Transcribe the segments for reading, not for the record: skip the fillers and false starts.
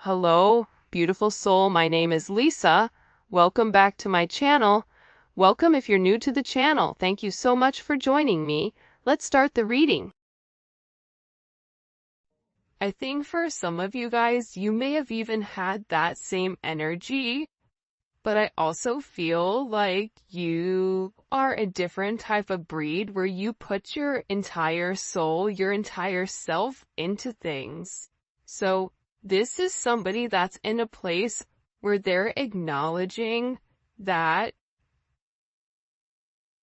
Hello, beautiful soul. My name is Lisa. Welcome back to my channel. Welcome if you're new to the channel. Thank you so much for joining me. Let's start the reading. I think for some of you guys, you may have even had that same energy, but I also feel like you are a different type of breed where you put your entire soul, your entire self into things. So this is somebody that's in a place where they're acknowledging that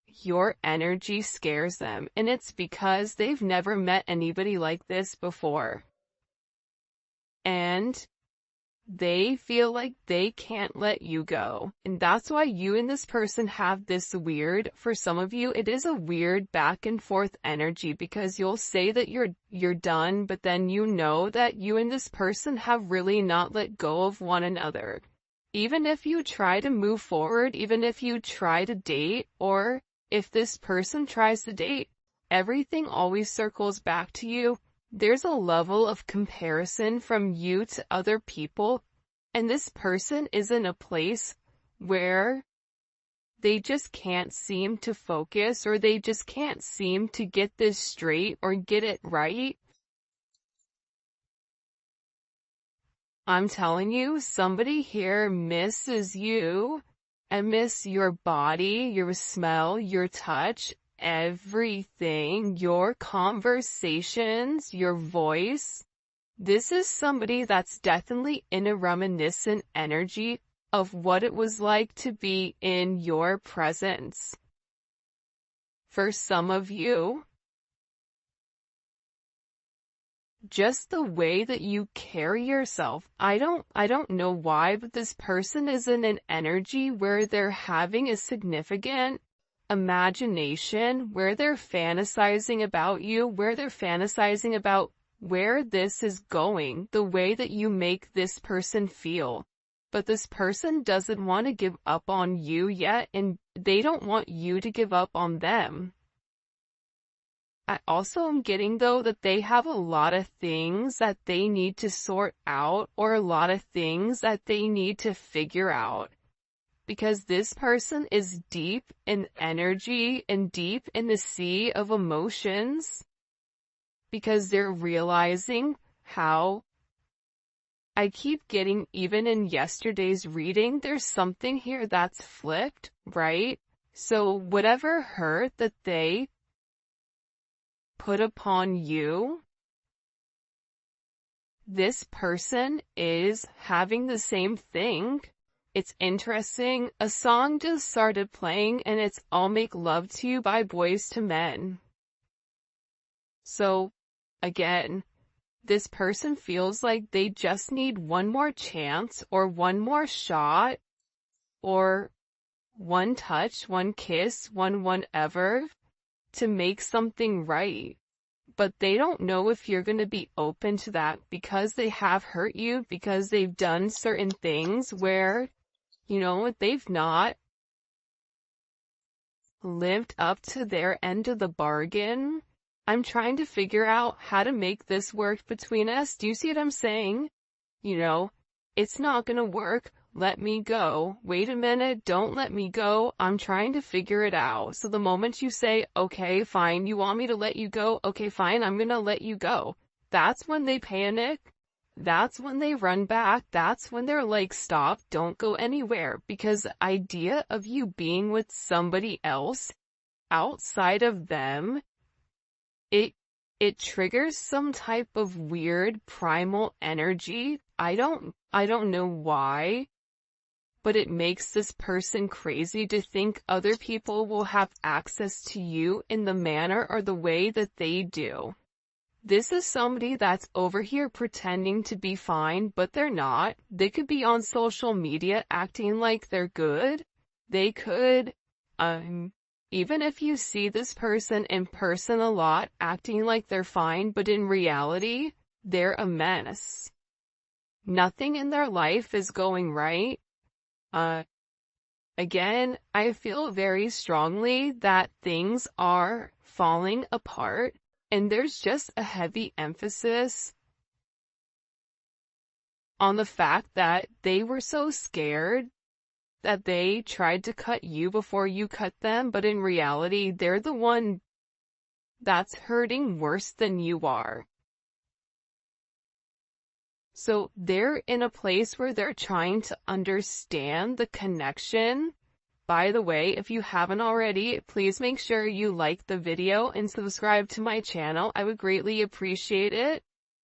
your energy scares them, and it's because they've never met anybody like this before. And they feel like they can't let you go. And that's why you and this person have this weird, for some of you, it is a weird back and forth energy, because you'll say that you're done, but then you know that you and this person have really not let go of one another. Even if you try to move forward, even if you try to date, or if this person tries to date, everything always circles back to you. There's a level of comparison from you to other people, and this person is in a place where they just can't seem to focus, or they just can't seem to get this straight or get it right. I'm telling you, somebody here misses you and miss your body, your smell, your touch, everything, your conversations, your voice. This is somebody that's definitely in a reminiscent energy of what it was like to be in your presence. For some of you, just the way that you carry yourself, I don't know why, but this person is in an energy where they're having a significant imagination, where they're fantasizing about you, where they're fantasizing about where this is going, the way that you make this person feel. But this person doesn't want to give up on you yet, and they don't want you to give up on them. I also am getting, though, that they have a lot of things that they need to sort out, or a lot of things that they need to figure out. Because this person is deep in energy and deep in the sea of emotions. Because they're realizing how, I keep getting, even in yesterday's reading, there's something here that's flipped, right? So whatever hurt that they put upon you, this person is having the same thing. It's interesting. A song just started playing, and it's "I'll Make Love to You" by Boys to Men. So, again, this person feels like they just need one more chance, or one more shot, or one touch, one kiss, one whatever, to make something right. But they don't know if you're going to be open to that, because they have hurt you, because they've done certain things where, they've not lived up to their end of the bargain. I'm trying to figure out how to make this work between us. Do you see what I'm saying? It's not gonna work. Let me go. Wait a minute. Don't let me go. I'm trying to figure it out. So the moment you say, okay, fine, you want me to let you go? Okay, fine, I'm gonna let you go. That's when they panic. That's when they run back. That's when they're like, stop, don't go anywhere. Because the idea of you being with somebody else outside of them, it triggers some type of weird primal energy. I don't know why, but it makes this person crazy to think other people will have access to you in the manner or the way that they do. This is somebody that's over here pretending to be fine, but they're not. They could be on social media acting like they're good. They could, even if you see this person in person a lot, acting like they're fine, but in reality, they're a mess. Nothing in their life is going right. Again, I feel very strongly that things are falling apart, and there's just a heavy emphasis on the fact that they were so scared that they tried to cut you before you cut them, but in reality, they're the one that's hurting worse than you are. So they're in a place where they're trying to understand the connection. By the way, if you haven't already, please make sure you like the video and subscribe to my channel. I would greatly appreciate it.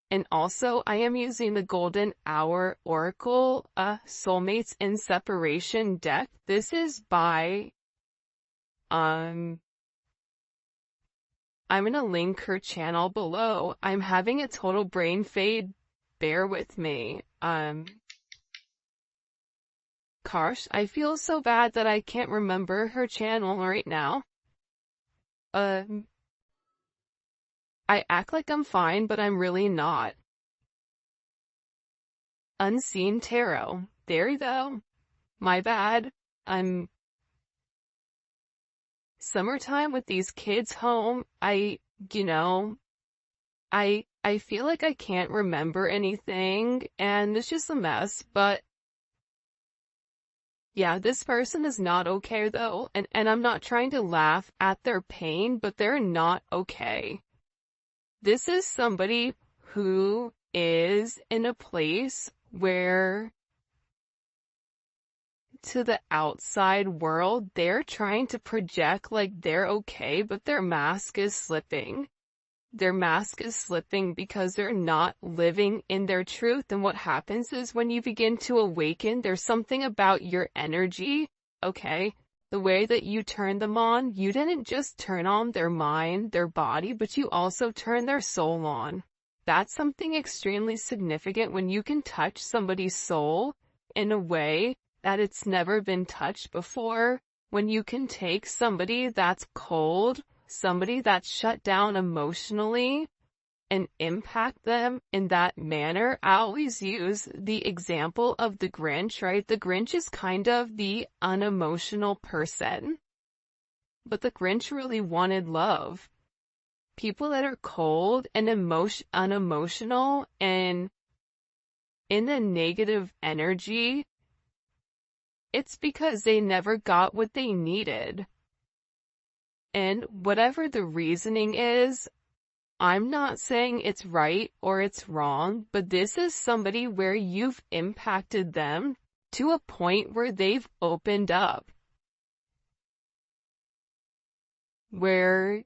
And also, I am using the Golden Hour Oracle, Soulmates in Separation deck. This is by, I'm gonna link her channel below. I'm having a total brain fade. Bear with me. Gosh, I feel so bad that I can't remember her channel right now. I act like I'm fine, but I'm really not. Unseen Tarot. There you go. My bad. Summertime with these kids home, I feel like I can't remember anything, and it's just a mess, but yeah, this person is not okay though, and I'm not trying to laugh at their pain, but they're not okay. This is somebody who is in a place where, to the outside world, they're trying to project like they're okay, but their mask is slipping. Their mask is slipping because they're not living in their truth. And what happens is when you begin to awaken, there's something about your energy, okay? The way that you turn them on, you didn't just turn on their mind, their body, but you also turn their soul on. That's something extremely significant when you can touch somebody's soul in a way that it's never been touched before. When you can take somebody that's cold, somebody that's shut down emotionally, and impact them in that manner. I always use the example of the Grinch, right? The Grinch is kind of the unemotional person, but the Grinch really wanted love. People that are cold and unemotional and in a negative energy, it's because they never got what they needed. And whatever the reasoning is, I'm not saying it's right or it's wrong, but this is somebody where you've impacted them to a point where they've opened up. Where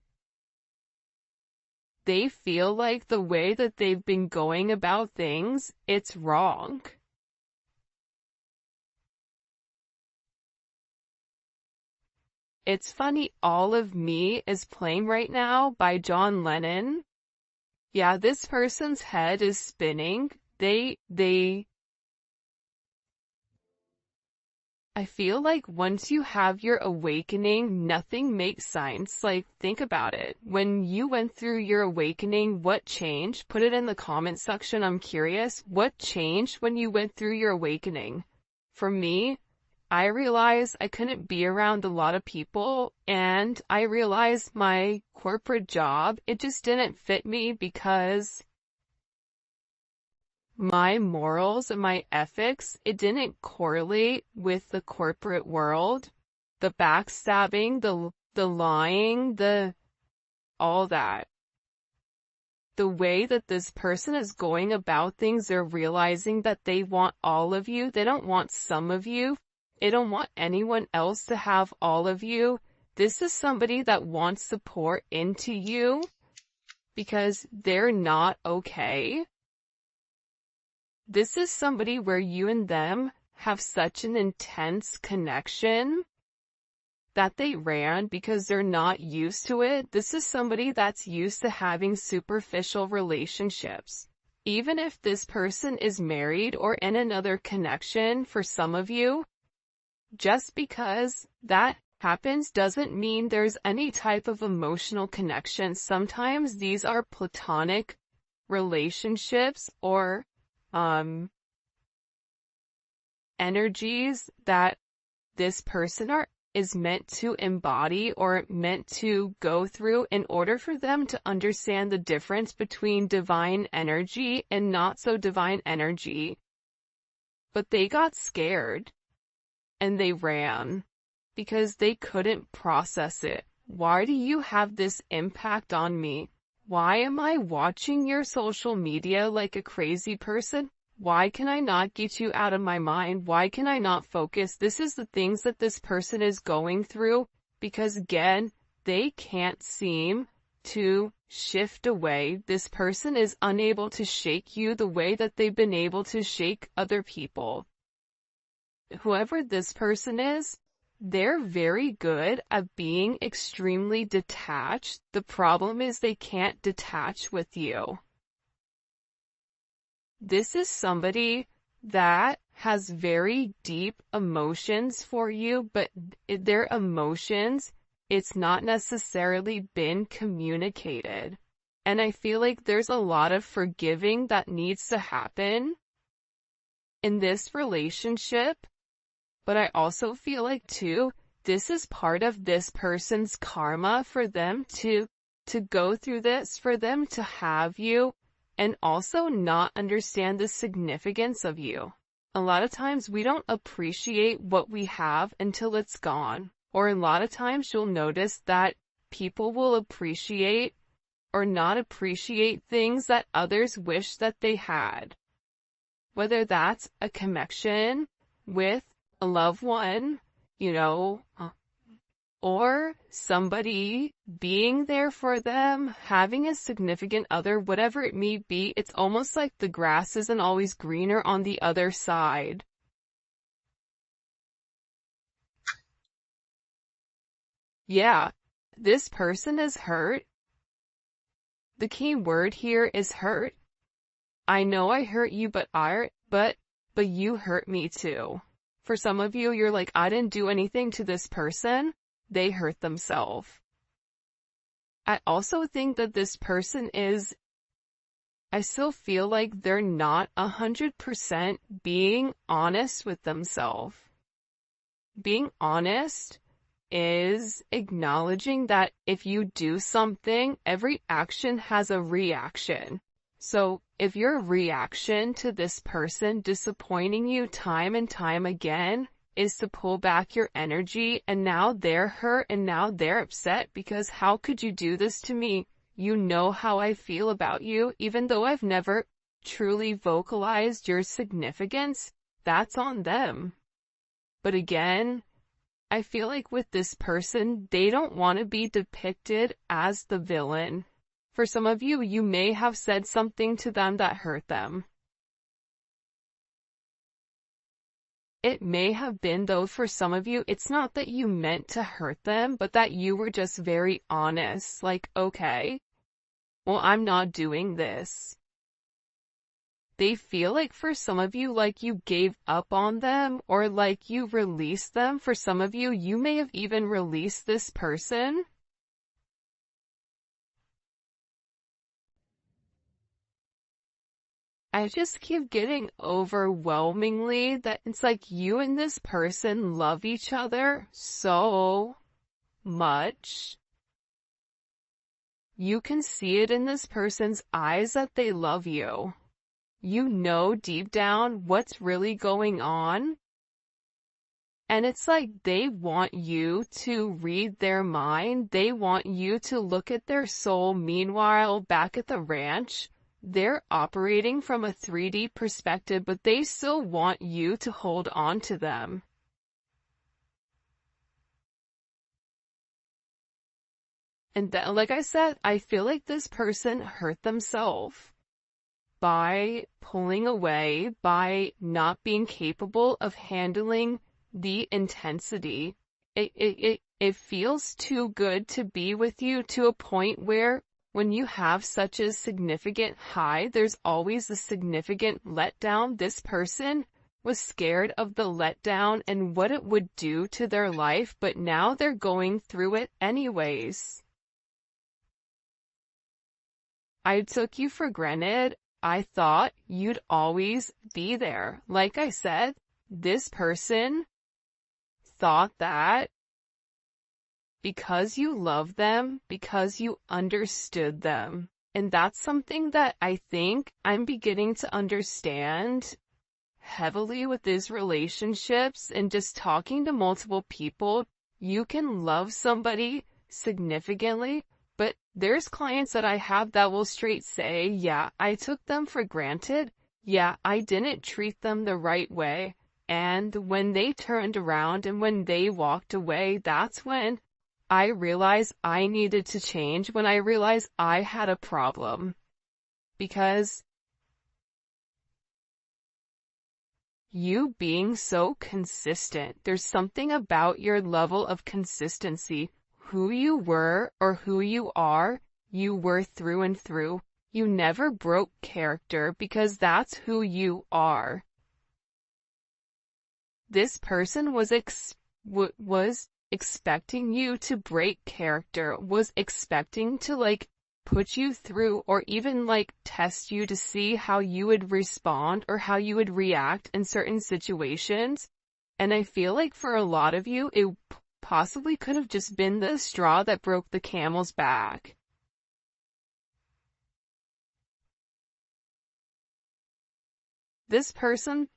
they feel like the way that they've been going about things, it's wrong. It's funny, All of Me is playing right now by John Lennon. Yeah, this person's head is spinning. I feel like once you have your awakening, nothing makes sense. Like, think about it. When you went through your awakening, what changed? Put it in the comment section. I'm curious. What changed when you went through your awakening? For me, I realized I couldn't be around a lot of people, and I realized my corporate job, it just didn't fit me because my morals and my ethics, it didn't correlate with the corporate world. The backstabbing, the lying, all that. The way that this person is going about things, they're realizing that they want all of you. They don't want some of you. They don't want anyone else to have all of you. This is somebody that wants to pour into you because they're not okay. This is somebody where you and them have such an intense connection that they ran because they're not used to it. This is somebody that's used to having superficial relationships. Even if this person is married or in another connection for some of you, just because that happens doesn't mean there's any type of emotional connection. Sometimes these are platonic relationships or energies that this person is meant to embody or meant to go through in order for them to understand the difference between divine energy and not so divine energy. but they got scared and they ran because they couldn't process it. Why do you have this impact on me? Why am I watching your social media like a crazy person? Why can I not get you out of my mind? Why can I not focus? This is the things that this person is going through because, again, they can't seem to shift away. This person is unable to shake you the way that they've been able to shake other people. Whoever this person is, they're very good at being extremely detached. The problem is they can't detach with you. This is somebody that has very deep emotions for you, but their emotions, it's not necessarily been communicated. And I feel like there's a lot of forgiving that needs to happen in this relationship. But I also feel like, too, this is part of this person's karma for them to go through this, for them to have you, and also not understand the significance of you. A lot of times we don't appreciate what we have until it's gone. Or a lot of times you'll notice that people will appreciate or not appreciate things that others wish that they had. Whether that's a connection with a loved one, or somebody being there for them, having a significant other, whatever it may be. It's almost like the grass isn't always greener on the other side. Yeah, this person is hurt. The key word here is hurt. I know I hurt you, but you hurt me too. For some of you, you're like, I didn't do anything to this person. They hurt themselves. I also think that this person I still feel like they're not 100% being honest with themselves. Being honest is acknowledging that if you do something, every action has a reaction. So if your reaction to this person disappointing you time and time again is to pull back your energy, and now they're hurt and now they're upset because how could you do this to me? You know how I feel about you, even though I've never truly vocalized your significance, that's on them. But again, I feel like with this person, they don't want to be depicted as the villain. For some of you, you may have said something to them that hurt them. It may have been, though, for some of you, it's not that you meant to hurt them, but that you were just very honest. Like, okay, well, I'm not doing this. They feel like for some of you, like you gave up on them or like you released them. For some of you, you may have even released this person. I just keep getting overwhelmingly that it's like you and this person love each other so much. You can see it in this person's eyes that they love you. You know deep down what's really going on. And it's like they want you to read their mind. They want you to look at their soul. Meanwhile, back at the ranch, they're operating from a 3D perspective, but they still want you to hold on to them. And that, like I said, I feel like this person hurt themselves by pulling away, by not being capable of handling the intensity. It feels too good to be with you, to a point where when you have such a significant high, there's always a significant letdown. This person was scared of the letdown and what it would do to their life, but now they're going through it anyways. I took you for granted. I thought you'd always be there. Like I said, this person thought that because you love them, because you understood them. And that's something that I think I'm beginning to understand heavily with these relationships and just talking to multiple people. You can love somebody significantly, but there's clients that I have that will straight say, yeah, I took them for granted. Yeah, I didn't treat them the right way. And when they turned around and when they walked away, that's when I realized I needed to change, when I realized I had a problem. Because you being so consistent, there's something about your level of consistency. Who you were or who you are, you were through and through. You never broke character because that's who you are. This person was expecting you to break character, was expecting to put you through or even test you to see how you would respond or how you would react in certain situations. And I feel like for a lot of you, it possibly could have just been the straw that broke the camel's back. This person,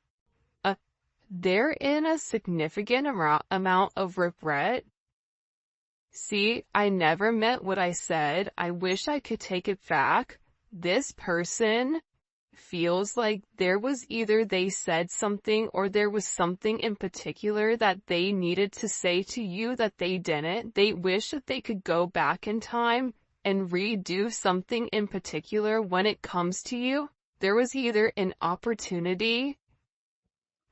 they're in a significant amount of regret. See, I never meant what I said. I wish I could take it back. This person feels like there was either they said something or there was something in particular that they needed to say to you that they didn't. They wish that they could go back in time and redo something in particular when it comes to you. There was either an opportunity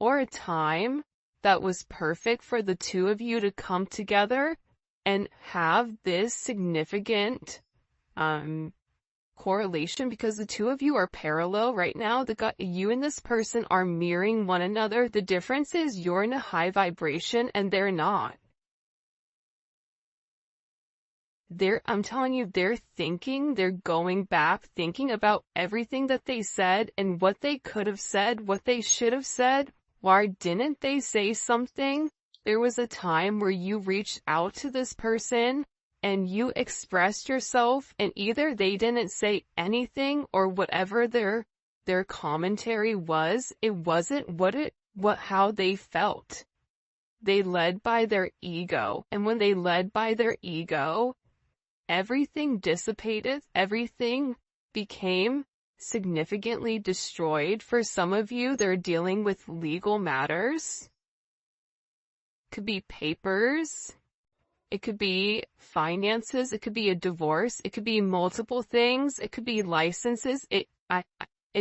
or a time that was perfect for the two of you to come together and have this significant correlation, because the two of you are parallel right now. You and this person are mirroring one another. The difference is you're in a high vibration and they're not. I'm telling you, they're going back, thinking about everything that they said and what they could have said, what they should have said. Why didn't they say something? There was a time where you reached out to this person and you expressed yourself, and either they didn't say anything or whatever their commentary was, it wasn't how they felt. They led by their ego, and when they led by their ego, everything dissipated, everything became significantly destroyed. For some of you, they're dealing with legal matters. Could be papers. It could be finances. It could be a divorce. It could be multiple things. It could be licenses. It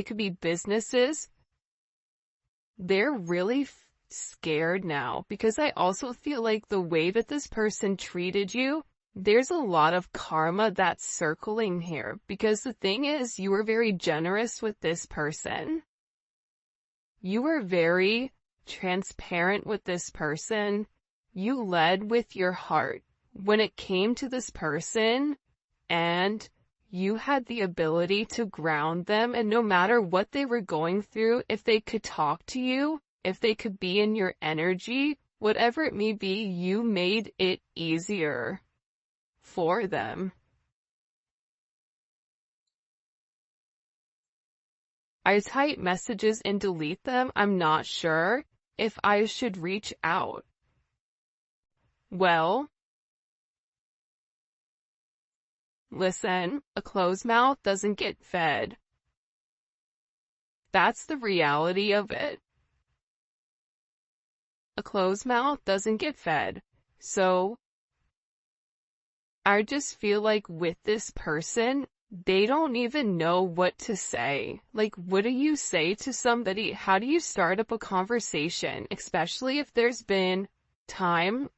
could be businesses. They're really scared now, because I also feel like the way that this person treated you, there's a lot of karma that's circling here, because the thing is, you were very generous with this person. You were very transparent with this person. You led with your heart when it came to this person, and you had the ability to ground them, and no matter what they were going through, if they could talk to you, if they could be in your energy, whatever it may be, you made it easier for them. I type messages and delete them. I'm not sure if I should reach out. Well, listen, a closed mouth doesn't get fed. That's the reality of it. A closed mouth doesn't get fed. So, I just feel like with this person, they don't even know what to say. Like, what do you say to somebody? How do you start up a conversation, especially if there's been time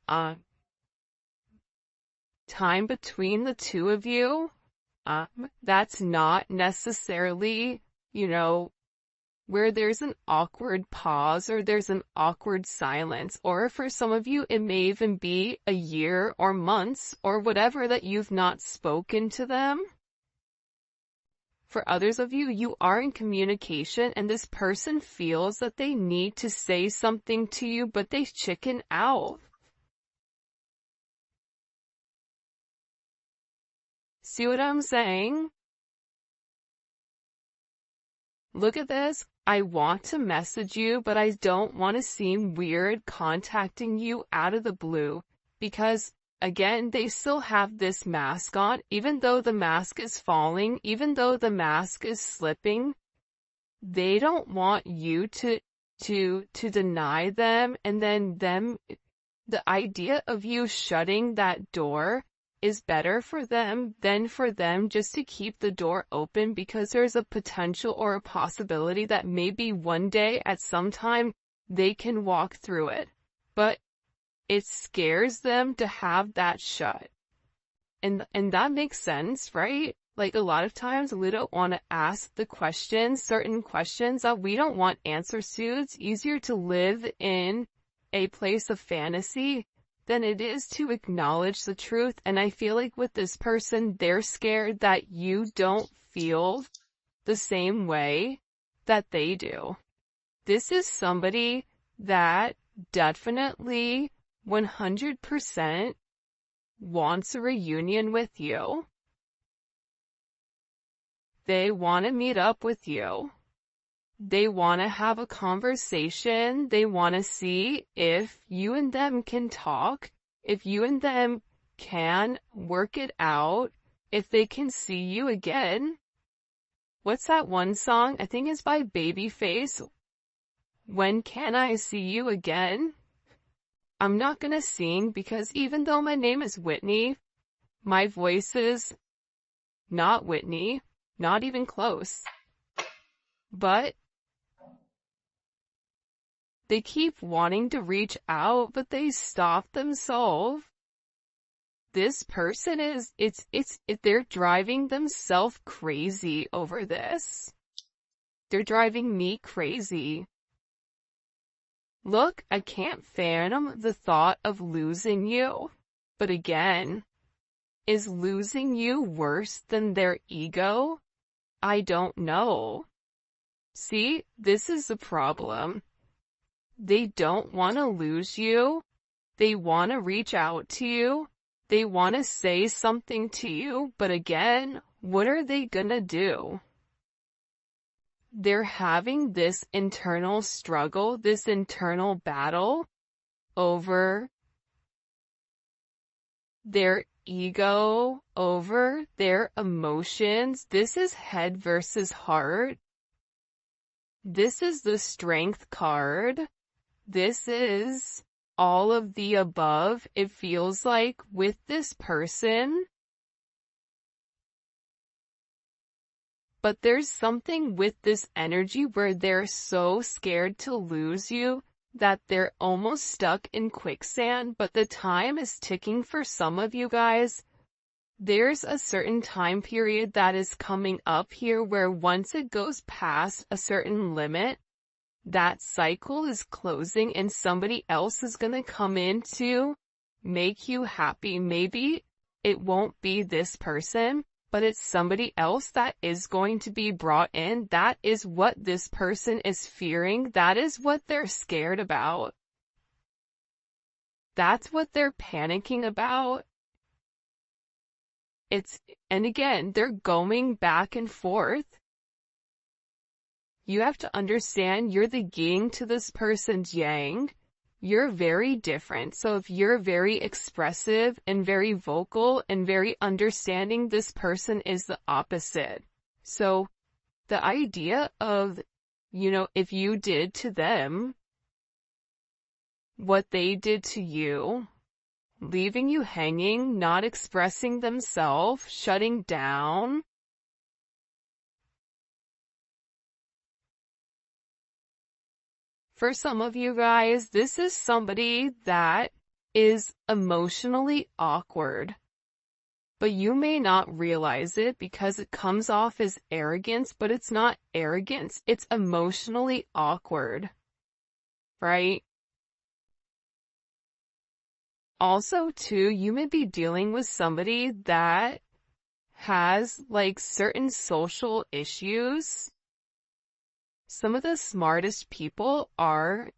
between the two of you? That's not necessarily, where there's an awkward pause or there's an awkward silence, or for some of you, it may even be a year or months or whatever that you've not spoken to them. For others of you, you are in communication and this person feels that they need to say something to you, but they chicken out. See what I'm saying? look at this. I want to message you, but I don't want to seem weird contacting you out of the blue because, again, they still have this mask on, even though the mask is falling, even though the mask is slipping. They don't want you to deny them, and then the idea of you shutting that door is better for them than for them just to keep the door open, because there's a potential or a possibility that maybe one day at some time they can walk through it. But it scares them to have that shut. And that makes sense, right? Like a lot of times we don't want to ask the questions, certain questions that we don't want answers to. It's easier to live in a place of fantasy than it is to acknowledge the truth. And I feel like with this person, they're scared that you don't feel the same way that they do. This is somebody that definitely 100% wants a reunion with you. They want to meet up with you. They want to have a conversation. They want to see if you and them can talk, if you and them can work it out, if they can see you again. What's that one song? I think it's by Babyface. When can I see you again? I'm not gonna sing because even though my name is Whitney, my voice is not Whitney, not even close. But they keep wanting to reach out, but they stop themselves. This person they're driving themselves crazy over this. They're driving me crazy. Look, I can't fathom the thought of losing you. But again, is losing you worse than their ego? I don't know. See, this is the problem. They don't want to lose you. They want to reach out to you. They want to say something to you. But again, what are they gonna do? They're having this internal struggle, this internal battle over their ego, over their emotions. This is head versus heart. This is the strength card. This is all of the above. It feels like with this person. But there's something with this energy where they're so scared to lose you that they're almost stuck in quicksand, but the time is ticking for some of you guys. There's a certain time period that is coming up here where once it goes past a certain limit, that cycle is closing and somebody else is gonna come in to make you happy. Maybe it won't be this person, but it's somebody else that is going to be brought in. That is what this person is fearing. That is what they're scared about. That's what they're panicking about. And again, they're going back and forth. You have to understand you're the yin to this person's yang. You're very different. So if you're very expressive and very vocal and very understanding, this person is the opposite. So the idea of, if you did to them what they did to you, leaving you hanging, not expressing themselves, shutting down, for some of you guys, this is somebody that is emotionally awkward. But you may not realize it because it comes off as arrogance, but it's not arrogance. It's emotionally awkward. Right? Also, too, you may be dealing with somebody that has, certain social issues. Some of the smartest people are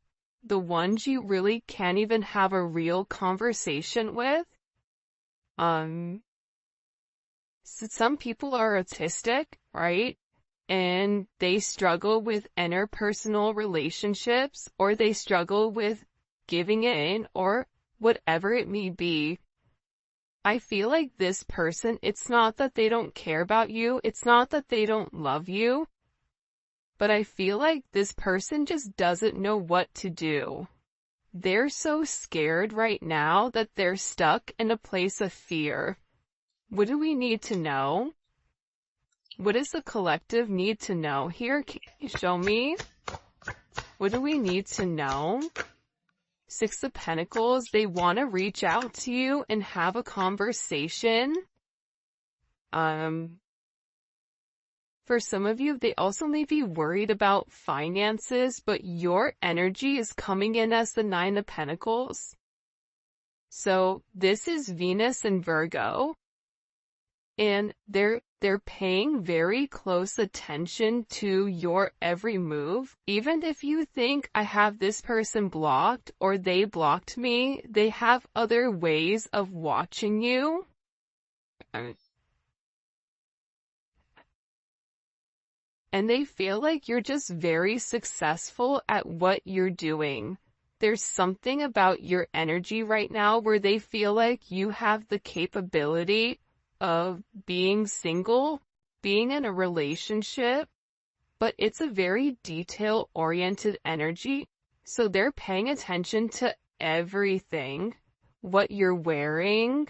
the ones you really can't even have a real conversation with. So some people are autistic, right? and they struggle with interpersonal relationships, or they struggle with giving in, or whatever it may be. I feel like this person, it's not that they don't care about you, it's not that they don't love you, but I feel like this person just doesn't know what to do. They're so scared right now that they're stuck in a place of fear. What do we need to know? What does the collective need to know? Here, can you show me? What do we need to know? Six of Pentacles, they want to reach out to you and have a conversation. For some of you, they also may be worried about finances, but your energy is coming in as the Nine of Pentacles. So this is Venus and Virgo, and they're paying very close attention to your every move. Even if you think I have this person blocked or they blocked me, they have other ways of watching you. And they feel like you're just very successful at what you're doing. There's something about your energy right now where they feel like you have the capability of being single, being in a relationship, but it's a very detail-oriented energy. So they're paying attention to everything, what you're wearing,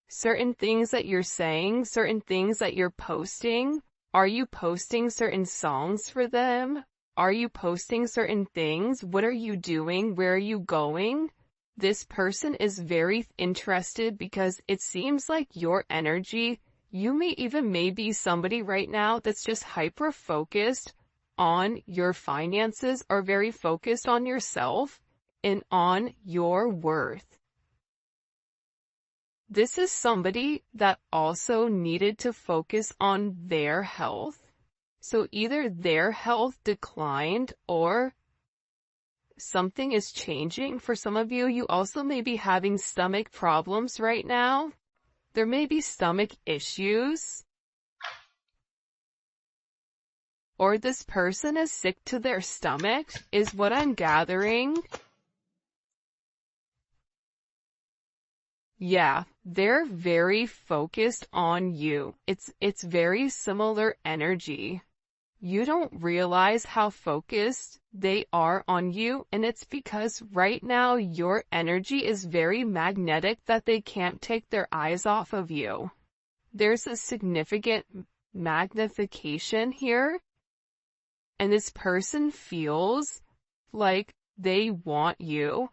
certain things that you're saying, certain things that you're posting. Are you posting certain songs for them? Are you posting certain things? What are you doing? Where are you going? This person is very interested because it seems like your energy, you may be somebody right now that's just hyper-focused on your finances or very focused on yourself and on your worth. This is somebody that also needed to focus on their health. So either their health declined or something is changing. For some of you, you also may be having stomach problems right now. There may be stomach issues. Or this person is sick to their stomach, is what I'm gathering. Yeah, they're very focused on you. It's very similar energy. You don't realize how focused they are on you, and it's because right now your energy is very magnetic that they can't take their eyes off of you. There's a significant magnification here, and this person feels like they want you,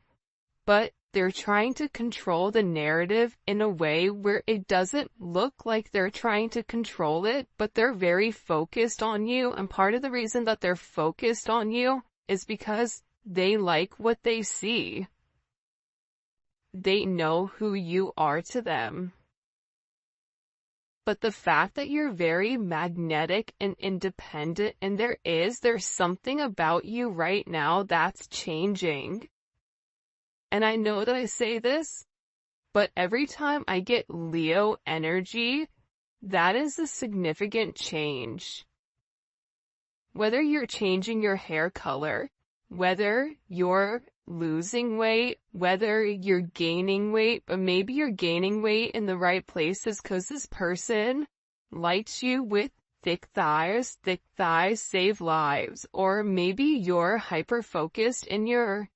but they're trying to control the narrative in a way where it doesn't look like they're trying to control it, but they're very focused on you. And part of the reason that they're focused on you is because they like what they see. They know who you are to them. But the fact that you're very magnetic and independent, and there's something about you right now that's changing. And I know that I say this, but every time I get Leo energy, that is a significant change. Whether you're changing your hair color, whether you're losing weight, whether you're gaining weight, but maybe you're gaining weight in the right places because this person likes you with thick thighs save lives, or maybe you're hyper-focused in your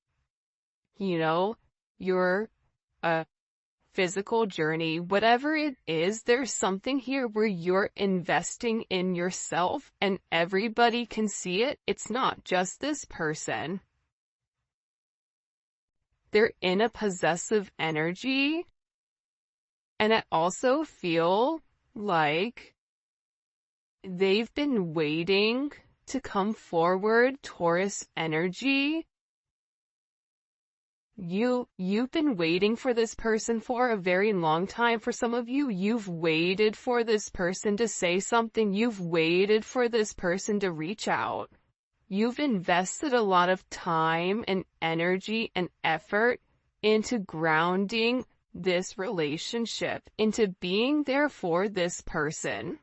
physical journey. Whatever it is, there's something here where you're investing in yourself and everybody can see it. It's not just this person. They're in a possessive energy, and I also feel like they've been waiting to come forward. Taurus energy. You've been waiting for this person for a very long time. For some of you, you've waited for this person to say something. You've waited for this person to reach out. You've invested a lot of time and energy and effort into grounding this relationship, into being there for this person.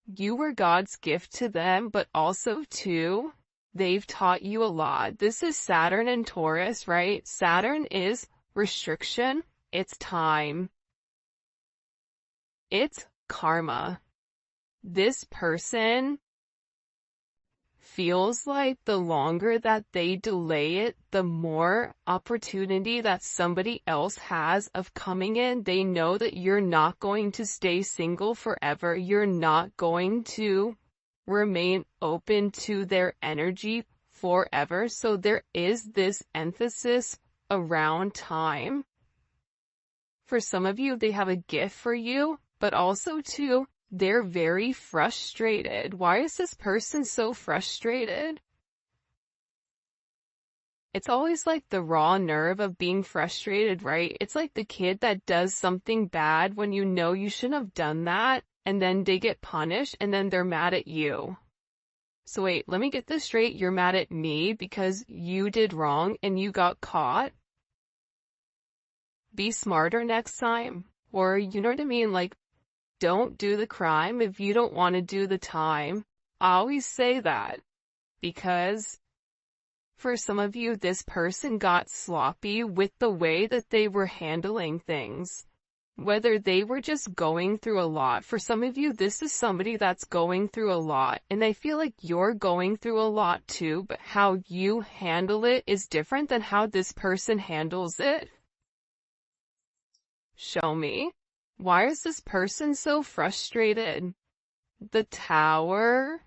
you were God's gift to them, but also too, they've taught you a lot. This is Saturn and Taurus, right? Saturn is restriction, it's time, it's karma. This person feels like the longer that they delay it, the more opportunity that somebody else has of coming in. They know that you're not going to stay single forever. You're not going to remain open to their energy forever. So there is this emphasis around time. For some of you, they have a gift for you, but also too, they're very frustrated. Why is this person so frustrated? It's always like the raw nerve of being frustrated, right? It's like the kid that does something bad when you know you shouldn't have done that, and then they get punished, and then they're mad at you. So wait, let me get this straight. You're mad at me because you did wrong and you got caught? Be smarter next time. Or, you know what I mean? Like, don't do the crime if you don't want to do the time. I always say that because for some of you, this person got sloppy with the way that they were handling things. Whether they were just going through a lot. For some of you, this is somebody that's going through a lot. And I feel like you're going through a lot too, but how you handle it is different than how this person handles it. Show me. Why is this person so frustrated? The Tower?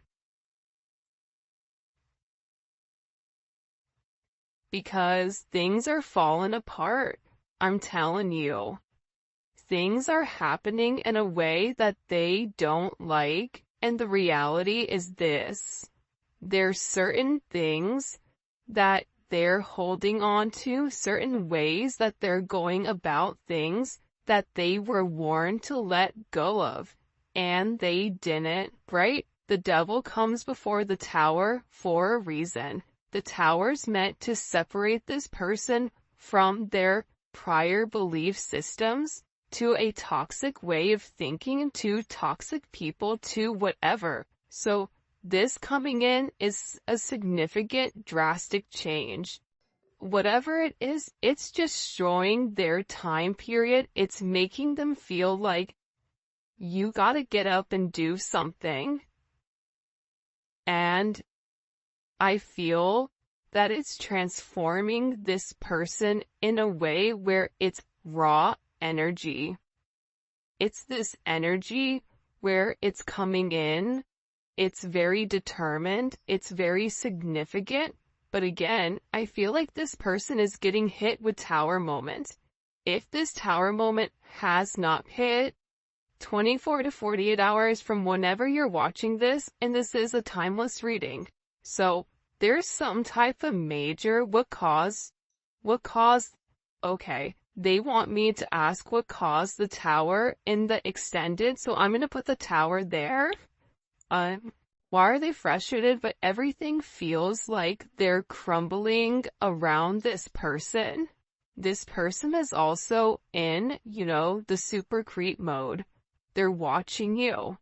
Because things are falling apart. I'm telling you. Things are happening in a way that they don't like, and the reality is this. There's certain things that they're holding on to, certain ways that they're going about things that they were warned to let go of, and they didn't, right? The devil comes before the Tower for a reason. The Tower's meant to separate this person from their prior belief systems, to a toxic way of thinking, to toxic people, to whatever. So this coming in is a significant, drastic change. Whatever it is, it's destroying their time period. It's making them feel like you gotta get up and do something. And I feel that it's transforming this person in a way where it's raw energy. It's this energy where it's coming in, it's very determined, it's very significant, but again, I feel like this person is getting hit with Tower moment. If this Tower moment has not hit, 24 to 48 hours from whenever you're watching this, and this is a timeless reading. So, there's some type of major, what caused, okay. They want me to ask what caused the Tower in the extended, so I'm gonna put the Tower there. Why are they frustrated? But everything feels like they're crumbling around this person. This person is also in, the super creep mode. They're watching you.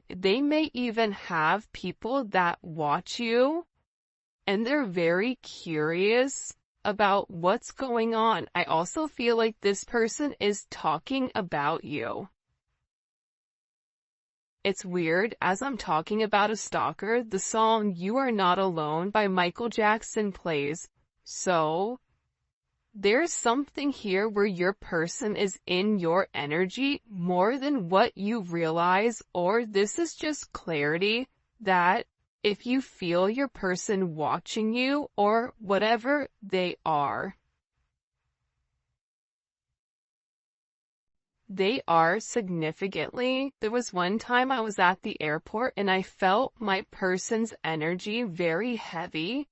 They may even have people that watch you, and they're very curious about what's going on. I also feel like this person is talking about you. It's weird, as I'm talking about a stalker, the song You Are Not Alone by Michael Jackson plays. So, there's something here where your person is in your energy more than what you realize, or this is just clarity that if you feel your person watching you or whatever they are significantly. There was one time I was at the airport and I felt my person's energy very heavy.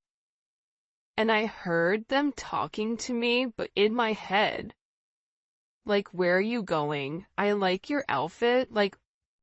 And I heard them talking to me, but in my head. Like, where are you going? I like your outfit. Like,